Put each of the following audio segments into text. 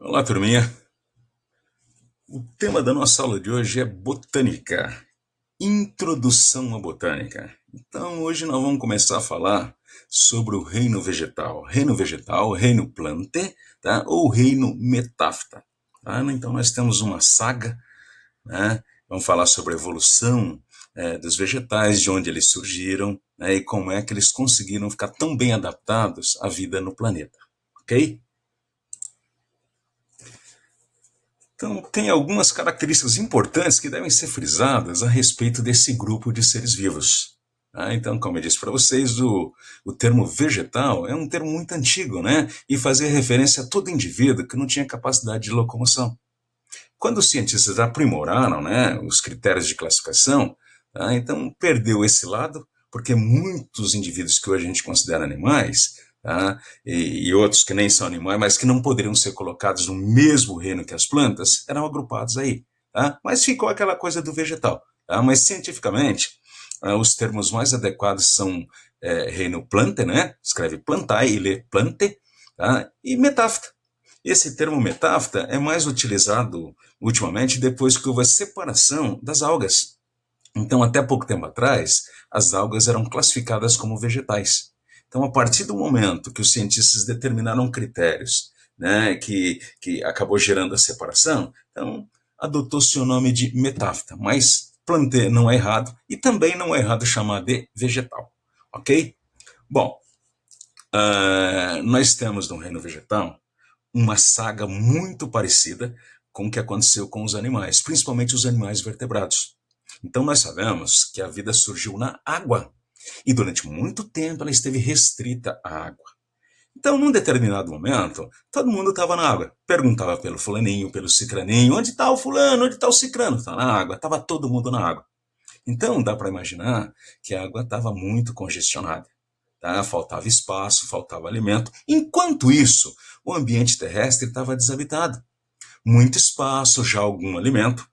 Olá, turminha. O tema da nossa aula de hoje é botânica. Introdução à botânica. Então, hoje nós vamos começar a falar sobre o reino vegetal. Reino vegetal, reino plante, tá? Ou reino metáfita. Tá? Então, nós temos uma saga, né? Vamos falar sobre a evolução dos vegetais, de onde eles surgiram, né? E como é que eles conseguiram ficar tão bem adaptados à vida no planeta. Ok? Então, tem algumas características importantes que devem ser frisadas a respeito desse grupo de seres vivos. Então, como eu disse para vocês, o termo vegetal é um termo muito antigo, né? E fazia referência a todo indivíduo que não tinha capacidade de locomoção. Quando os cientistas aprimoraram, né, os critérios de classificação, então perdeu esse lado, porque muitos indivíduos que hoje a gente considera animais, e outros que nem são animais, mas que não poderiam ser colocados no mesmo reino que as plantas, eram agrupados aí. Mas ficou aquela coisa do vegetal. Mas cientificamente, os termos mais adequados são reino plante, né? Escreve plantae e lê plante, e metáfita. Esse termo metáfita é mais utilizado ultimamente depois que houve a separação das algas. Então, até pouco tempo atrás, as algas eram classificadas como vegetais. Então, a partir do momento que os cientistas determinaram critérios, né, que acabou gerando a separação, então adotou-se o nome de metáfita. Mas plantê não é errado e também não é errado chamar de vegetal. Ok? Bom, nós temos no reino vegetal uma saga muito parecida com o que aconteceu com os animais, principalmente os animais vertebrados. Então nós sabemos que a vida surgiu na água e durante muito tempo ela esteve restrita à água. Então, num determinado momento, todo mundo estava na água. Perguntava pelo fulaninho, pelo cicraninho, onde está o fulano, onde está o cicrano? Está na água, estava todo mundo na água. Então, dá para imaginar que a água estava muito congestionada. Faltava espaço, faltava alimento. Enquanto isso, o ambiente terrestre estava desabitado. Muito espaço, já algum alimento.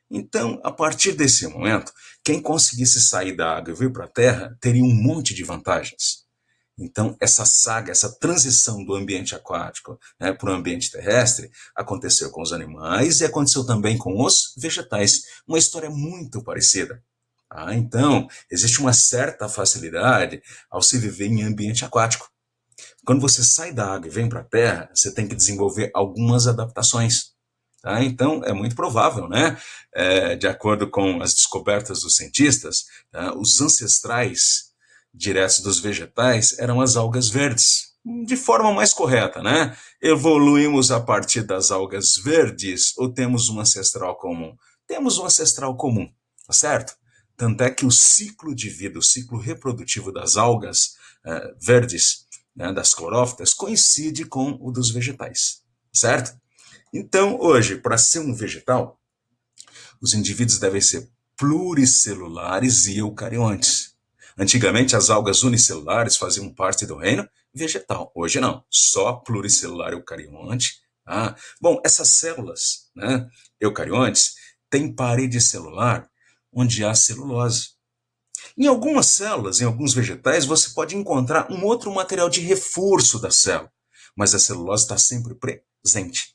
Então, a partir desse momento, quem conseguisse sair da água e vir para a Terra teria um monte de vantagens. Então, essa saga, essa transição do ambiente aquático, né, para o ambiente terrestre aconteceu com os animais e aconteceu também com os vegetais. Uma história muito parecida. Então, existe uma certa facilidade ao se viver em ambiente aquático. Quando você sai da água e vem para a terra, você tem que desenvolver algumas adaptações. Então, é muito provável, né? De acordo com as descobertas dos cientistas, os ancestrais diretos dos vegetais eram as algas verdes, de forma mais correta, né? Evoluímos a partir das algas verdes ou temos um ancestral comum? Temos um ancestral comum, tá certo? Tanto é que o ciclo de vida, o ciclo reprodutivo das algas verdes, né, das clorófitas, coincide com o dos vegetais, certo? Então, hoje, para ser um vegetal, os indivíduos devem ser pluricelulares e eucariontes. Antigamente, as algas unicelulares faziam parte do reino vegetal. Hoje não, só pluricelular eucarionte. Bom, essas células, né, eucariontes têm parede celular onde há celulose. Em algumas células, em alguns vegetais, você pode encontrar um outro material de reforço da célula, mas a celulose está sempre presente.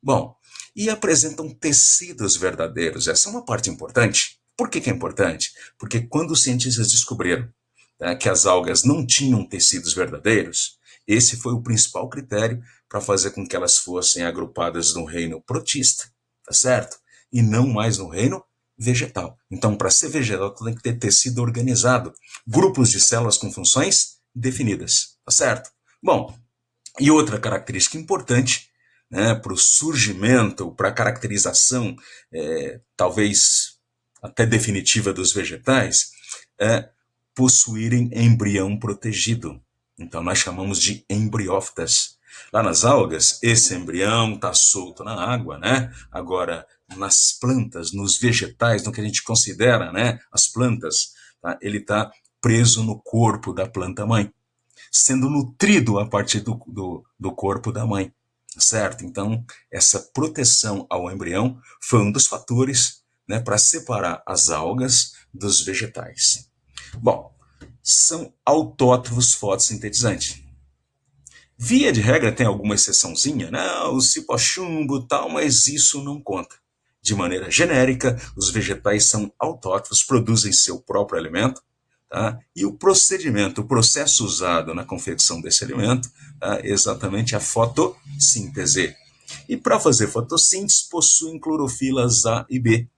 Bom, e apresentam tecidos verdadeiros. Essa é uma parte importante. Por que é importante? Porque quando os cientistas descobriram que as algas não tinham tecidos verdadeiros, esse foi o principal critério para fazer com que elas fossem agrupadas no reino protista, tá certo? E não mais no reino vegetal. Então, para ser vegetal, tem que ter tecido organizado, grupos de células com funções definidas, tá certo? Bom, e outra característica importante, né, para o surgimento, para a caracterização, talvez até definitiva dos vegetais, é possuírem embrião protegido. Então, nós chamamos de embriófitas. Lá nas algas, esse embrião está solto na água, né? Agora, nas plantas, nos vegetais, no que a gente considera, né, as plantas, ele está preso no corpo da planta-mãe, sendo nutrido a partir do corpo da mãe, certo? Então, essa proteção ao embrião foi um dos fatores, né, para separar as algas dos vegetais. Bom, são autótrofos fotossintetizantes. Via de regra tem alguma exceçãozinha, não, o cipochumbo e tal, mas isso não conta. De maneira genérica, os vegetais são autótrofos, produzem seu próprio alimento, tá? E o procedimento, o processo usado na confecção desse alimento, tá? É exatamente a fotossíntese. E para fazer fotossíntese, possuem clorofilas A e B.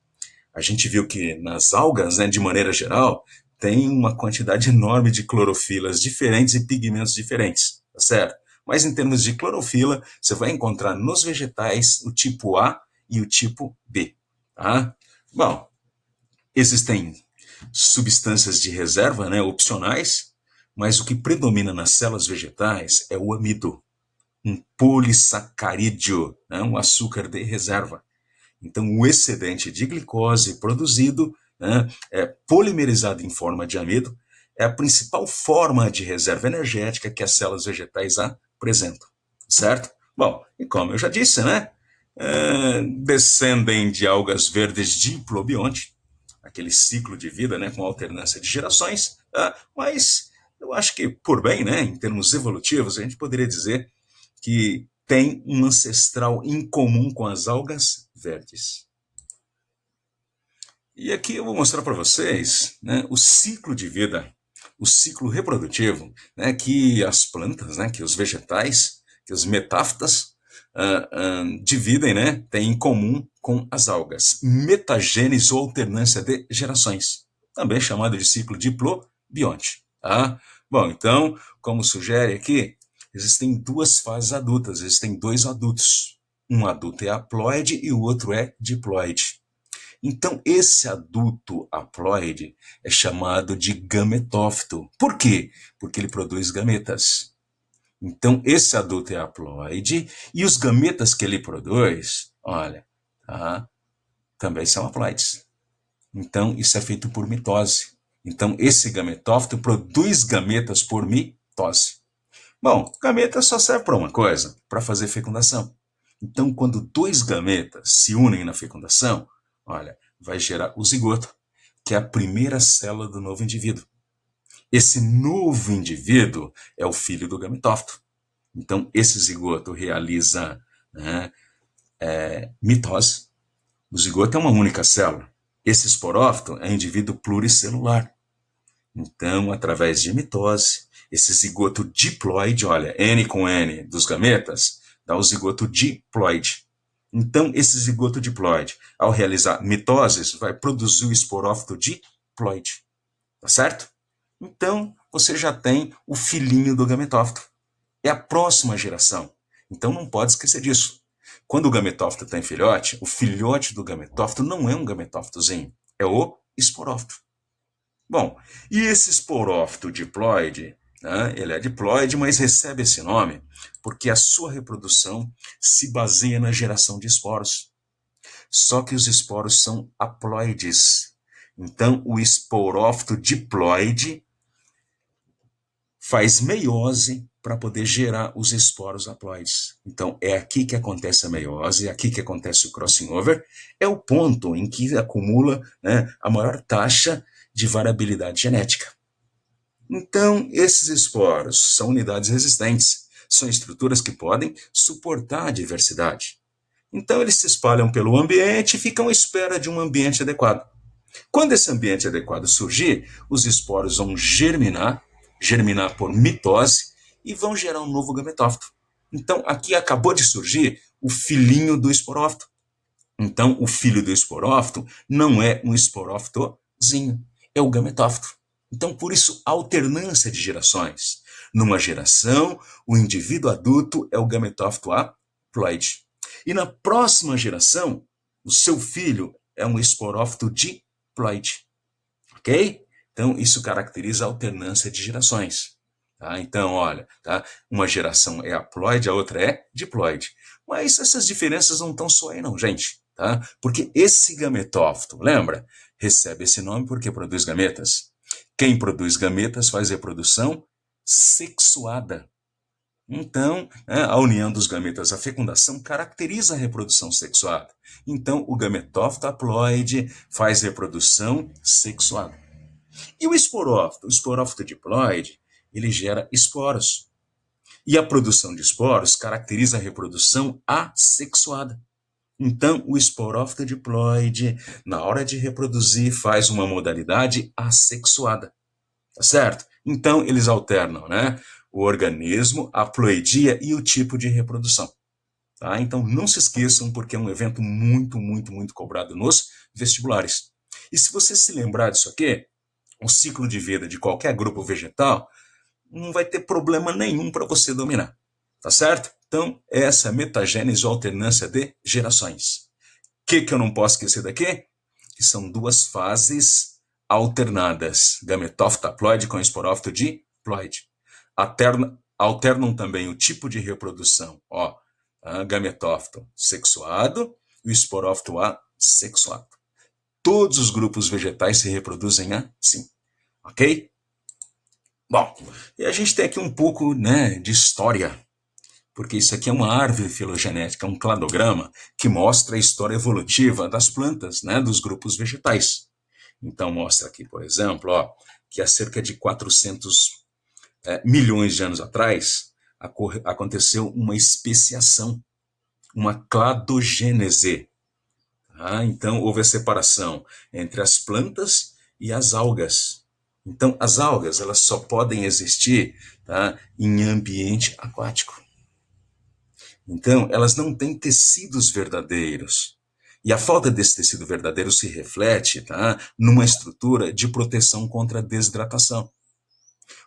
A gente viu que nas algas, né, de maneira geral, tem uma quantidade enorme de clorofilas diferentes e pigmentos diferentes, tá certo? Mas em termos de clorofila, você vai encontrar nos vegetais o tipo A e o tipo B, tá? Bom, existem substâncias de reserva, né, opcionais, mas o que predomina nas células vegetais é o amido, um polissacarídeo, né, um açúcar de reserva. Então, o excedente de glicose produzido, né, é polimerizado em forma de amido, é a principal forma de reserva energética que as células vegetais apresentam, certo? Bom, e como eu já disse, né, descendem de algas verdes diplobionte, aquele ciclo de vida, né, com alternância de gerações, tá? Mas eu acho que, por bem, né, em termos evolutivos, a gente poderia dizer que tem um ancestral em comum com as algas verdes. E aqui eu vou mostrar para vocês, né, o ciclo de vida, o ciclo reprodutivo, né, que as plantas, né, que os vegetais, que os metáfitas dividem, né, têm em comum com as algas. Metagênese ou alternância de gerações, também chamado de ciclo diplobionte. Tá? Bom, então, como sugere aqui, existem duas fases adultas, existem dois adultos. Um adulto é haploide e o outro é diploide. Então, esse adulto haploide é chamado de gametófito. Por quê? Porque ele produz gametas. Então, esse adulto é haploide e os gametas que ele produz, olha, tá, também são haploides. Então, isso é feito por mitose. Então, esse gametófito produz gametas por mitose. Bom, gameta só serve para uma coisa, para fazer fecundação. Então, quando dois gametas se unem na fecundação, olha, vai gerar o zigoto, que é a primeira célula do novo indivíduo. Esse novo indivíduo é o filho do gametófito. Então, esse zigoto realiza, né, mitose. O zigoto é uma única célula. Esse esporófito é indivíduo pluricelular. Então, através de mitose, esse zigoto diploide, olha, N com N dos gametas, dá o zigoto diploide. Então, esse zigoto diploide, ao realizar mitoses, vai produzir o esporófito diploide. Tá certo? Então, você já tem o filhinho do gametófito. É a próxima geração. Então, não pode esquecer disso. Quando o gametófito tem filhote, o filhote do gametófito não é um gametófitozinho, é o esporófito. Bom, e esse esporófito diploide, né, ele é diploide, mas recebe esse nome porque a sua reprodução se baseia na geração de esporos. Só que os esporos são haploides. Então, o esporófito diploide faz meiose para poder gerar os esporos haploides. Então, é aqui que acontece a meiose, é aqui que acontece o crossing over, é o ponto em que acumula, né, a maior taxa de variabilidade genética. Então, esses esporos são unidades resistentes, são estruturas que podem suportar a diversidade. Então, eles se espalham pelo ambiente e ficam à espera de um ambiente adequado. Quando esse ambiente adequado surgir, os esporos vão germinar por mitose e vão gerar um novo gametófito. Então, aqui acabou de surgir o filhinho do esporófito. Então, o filho do esporófito não é um esporófitozinho, é o gametófito. Então, por isso, alternância de gerações. Numa geração, o indivíduo adulto é o gametófito haploide. E na próxima geração, o seu filho é um esporófito diploide. Ok? Então, isso caracteriza a alternância de gerações. Tá? Então, olha, tá? Uma geração é haploide, a outra é diploide. Mas essas diferenças não estão só aí, não, gente. Tá? Porque esse gametófito, lembra? Recebe esse nome porque produz gametas. Quem produz gametas faz reprodução sexuada. Então, né, a união dos gametas, a fecundação, caracteriza a reprodução sexuada. Então, o gametófito haploide faz reprodução sexuada. E o esporófito? O esporófito diploide, ele gera esporos. E a produção de esporos caracteriza a reprodução assexuada. Então, o esporófito diploide, na hora de reproduzir, faz uma modalidade assexuada, tá certo? Então, eles alternam, né? O organismo, a ploidia e o tipo de reprodução. Tá? Então, não se esqueçam, porque é um evento muito, muito, muito cobrado nos vestibulares. E se você se lembrar disso aqui, o ciclo de vida de qualquer grupo vegetal não vai ter problema nenhum para você dominar, tá certo? Então, essa é a metagênese ou alternância de gerações. O que eu não posso esquecer daqui? Que são duas fases alternadas, gametófito haploide com esporófito diploide. Alternam também o tipo de reprodução, ó, gametófito sexuado e o esporófito assexuado. Todos os grupos vegetais se reproduzem assim, ok? Bom, e a gente tem aqui um pouco, né, de história, porque isso aqui é uma árvore filogenética, um cladograma que mostra a história evolutiva das plantas, né, dos grupos vegetais. Então mostra aqui, por exemplo, ó, que há cerca de 400 milhões de anos atrás aconteceu uma especiação, uma cladogênese. Então houve a separação entre as plantas e as algas. Então as algas elas só podem existir, tá, em ambiente aquático. Então, elas não têm tecidos verdadeiros. E a falta desse tecido verdadeiro se reflete, tá, numa estrutura de proteção contra a desidratação.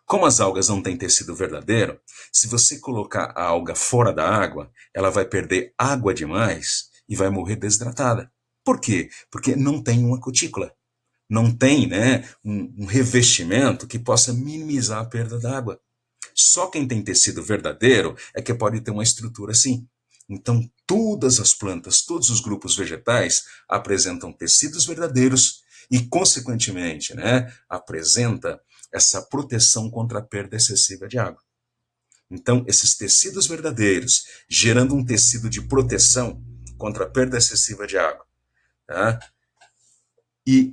Como as algas não têm tecido verdadeiro, se você colocar a alga fora da água, ela vai perder água demais e vai morrer desidratada. Por quê? Porque não tem uma cutícula. Não tem, né, um revestimento que possa minimizar a perda d'água. Só quem tem tecido verdadeiro é que pode ter uma estrutura assim. Então, todas as plantas, todos os grupos vegetais apresentam tecidos verdadeiros e, consequentemente, né, apresenta essa proteção contra a perda excessiva de água. Então, esses tecidos verdadeiros, gerando um tecido de proteção contra a perda excessiva de água, tá? E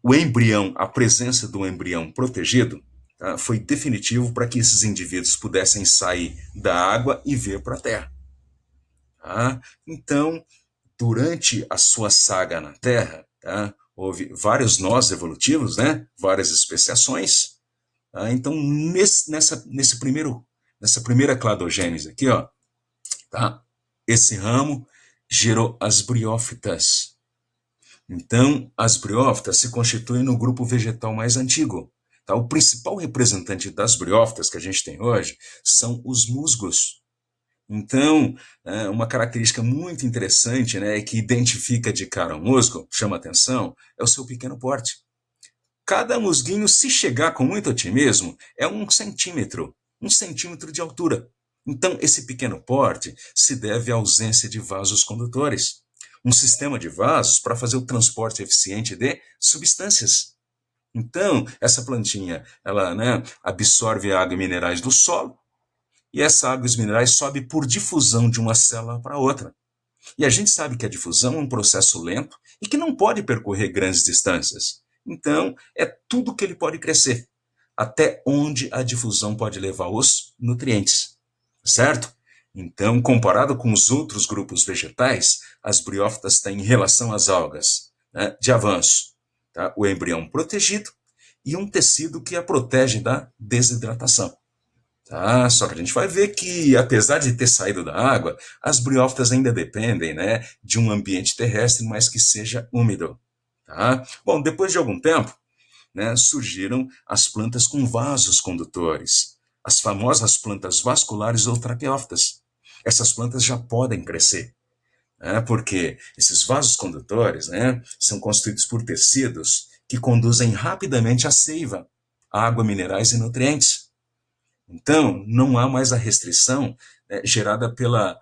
o embrião, a presença do embrião protegido, tá, foi definitivo para que esses indivíduos pudessem sair da água e vir para a Terra. Tá? Então, durante a sua saga na Terra, tá, houve vários nós evolutivos, né, várias especiações. Tá? Então, nessa primeira cladogênese aqui, ó, tá, esse ramo gerou as briófitas. Então, as briófitas se constituem no grupo vegetal mais antigo. Tá? O principal representante das briófitas que a gente tem hoje são os musgos. Então, uma característica muito interessante, né, que identifica de cara o musgo, chama atenção, é o seu pequeno porte. Cada musguinho, se chegar com muito otimismo, é 1 centímetro de altura. Então, esse pequeno porte se deve à ausência de vasos condutores. Um sistema de vasos para fazer o transporte eficiente de substâncias. Então, essa plantinha, ela, né, absorve água e minerais do solo, e essa água e os minerais sobe por difusão de uma célula para outra. E a gente sabe que a difusão é um processo lento e que não pode percorrer grandes distâncias. Então, é tudo que ele pode crescer, até onde a difusão pode levar os nutrientes, certo? Então, comparado com os outros grupos vegetais, as briófitas têm, em relação às algas, né, de avanço, tá, o embrião protegido e um tecido que a protege da desidratação. Tá? Só que a gente vai ver que, apesar de ter saído da água, as briófitas ainda dependem, né, de um ambiente terrestre, mas que seja úmido. Tá? Bom, depois de algum tempo, né, surgiram as plantas com vasos condutores, as famosas plantas vasculares ou traqueófitas. Essas plantas já podem crescer, né, porque esses vasos condutores, né, são constituídos por tecidos que conduzem rapidamente a seiva, água, minerais e nutrientes. Então, não há mais a restrição, gerada pela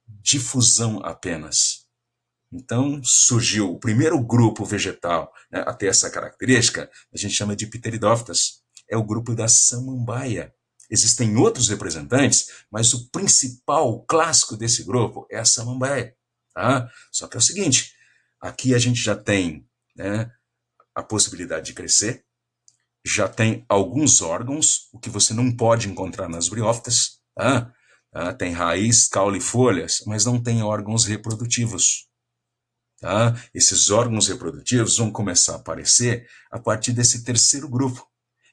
difusão apenas. Então, surgiu o primeiro grupo vegetal, né, a ter essa característica, a gente chama de pteridófitas, é o grupo da samambaia. Existem outros representantes, mas o principal, o clássico desse grupo é a samambaia. Tá? Só que é o seguinte, aqui a gente já tem, né, a possibilidade de crescer, já tem alguns órgãos, o que você não pode encontrar nas briófitas, tá? Tem raiz, caule e folhas, mas não tem órgãos reprodutivos. Tá? Esses órgãos reprodutivos vão começar a aparecer a partir desse terceiro grupo,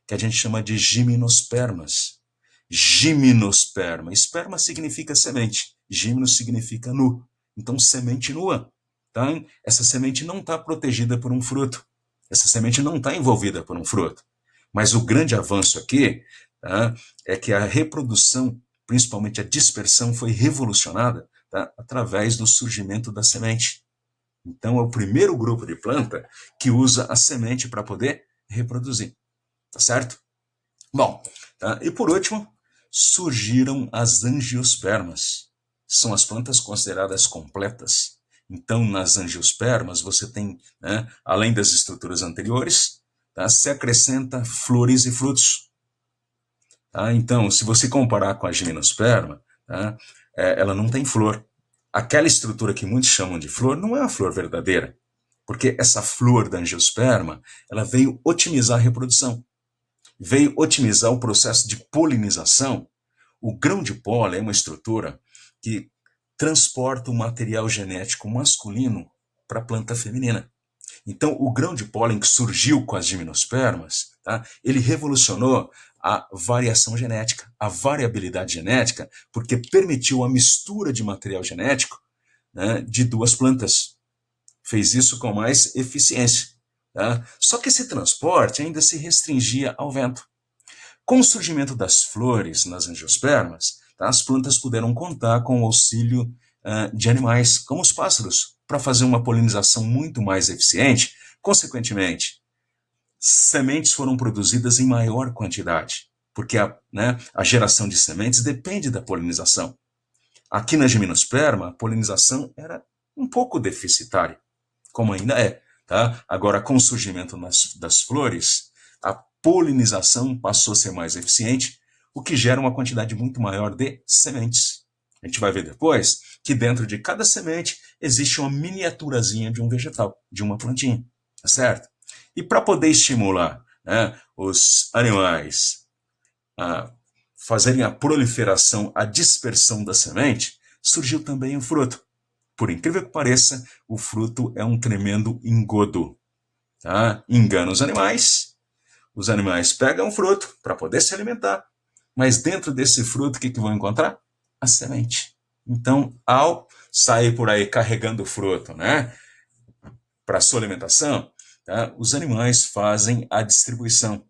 que a gente chama de gimnospermas. Gimnosperma. Esperma significa semente. Gimno significa nu. Então, semente nua. Tá? Essa semente não está protegida por um fruto. Essa semente não está envolvida por um fruto. Mas o grande avanço aqui, tá, é que a reprodução, principalmente a dispersão, foi revolucionada, tá, através do surgimento da semente. Então, é o primeiro grupo de planta que usa a semente para poder reproduzir. Tá certo? Bom, tá? E por último, surgiram as angiospermas. São as plantas consideradas completas. Então, nas angiospermas, você tem, né, além das estruturas anteriores, tá, se acrescenta flores e frutos. Tá? Então, se você comparar com a gimnosperma, tá, ela não tem flor. Aquela estrutura que muitos chamam de flor não é a flor verdadeira, porque essa flor da angiosperma, ela veio otimizar a reprodução, veio otimizar o processo de polinização. O grão de pólen é uma estrutura que transporta o material genético masculino para a planta feminina. Então, o grão de pólen que surgiu com as gimnospermas, tá, ele revolucionou a variação genética, a variabilidade genética, porque permitiu a mistura de material genético, né, de duas plantas. Fez isso com mais eficiência. Tá? Só que esse transporte ainda se restringia ao vento. Com o surgimento das flores nas angiospermas, tá, as plantas puderam contar com o auxílio de animais, como os pássaros, para fazer uma polinização muito mais eficiente. Consequentemente, sementes foram produzidas em maior quantidade, porque a geração de sementes depende da polinização. Aqui na gimnosperma, a polinização era um pouco deficitária, como ainda é. Tá? Agora, com o surgimento das flores, a polinização passou a ser mais eficiente, o que gera uma quantidade muito maior de sementes. A gente vai ver depois que dentro de cada semente existe uma miniaturazinha de um vegetal, de uma plantinha, tá certo? E para poder estimular, né, os animais a fazerem a proliferação, a dispersão da semente, surgiu também o fruto. Por incrível que pareça, o fruto é um tremendo engodo. Tá? Engana os animais pegam o fruto para poder se alimentar, mas dentro desse fruto, o que vão encontrar? A semente. Então, ao sair por aí carregando o fruto, né, para sua alimentação, tá, os animais fazem a distribuição,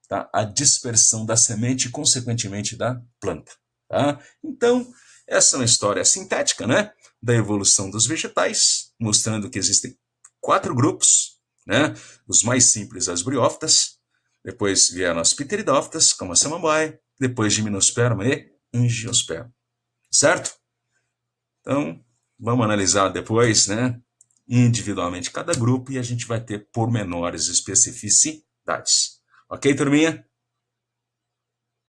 tá, a dispersão da semente e, consequentemente, da planta. Tá? Então, essa é uma história sintética, né, da evolução dos vegetais, mostrando que existem 4 grupos, né, os mais simples, as briófitas, depois vieram as pteridófitas, como a samambaia, depois gimnosperma e angiosperma. Certo? Então, vamos analisar depois, né, individualmente cada grupo e a gente vai ter pormenores, especificidades. Ok, turminha?